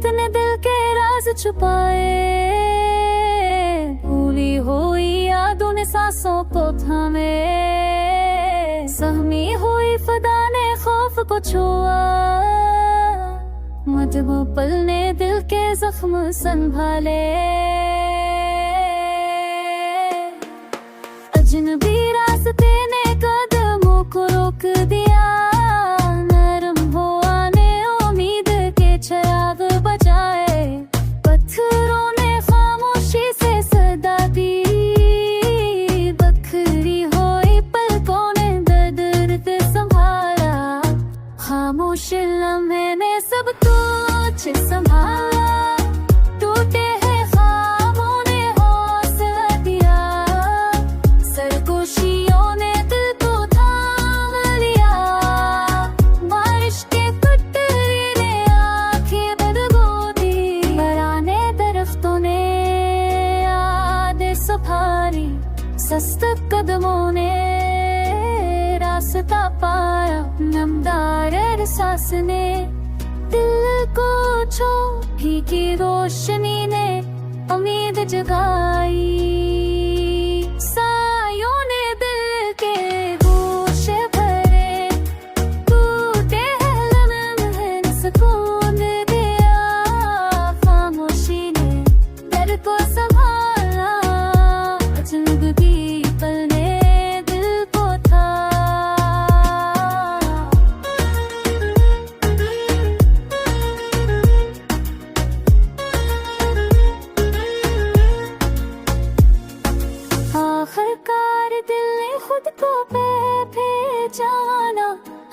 कितने दिल के राज छुपाए, भूली हुई यादों ने सांसों को थामे, सहमी हुई फदा ने खौफ को छुआ, मजबूर पल ने दिल के जख्म संभाले। अजनबी रास्ते ने कदमों को रोक दिया, नरम हुआ ने उम्मीद के चिराग बजाए, पत्थरों ने खामोशी से सदा दी, बखरी हुई पलकों ने दर्द संभाला, खामोश लम्हे ने सब कुछ संभाला, टूटे हैं ख्वाबों ने हौसला दिया, सरगोशियों ने दिल को थाम लिया, बारिश के कटरे ने आंखें बदबू दी, बराने दरख्तों ने यादें सफारी, सस्त कदमों ने रास्ता पाया, नमदार एहसास ने दिल को छू, भीगी रोशनी ने उम्मीद जगाई, सायों ने दिल के गोशे भरे, टूटे हैं लम्हे ने सुकून दिया, खामोशी ने दर्द को संभाला, अजनबी पल ने दिल को था। आखिरकार दिल ने खुद को पहचाना,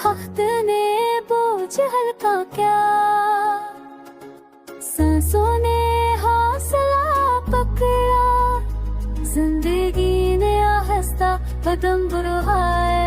वक्त ने बोझ हल्का क्या, सांसों ने हौसला पकड़ा, जिंदगी ने आहिस्ता कदम बढ़ाया।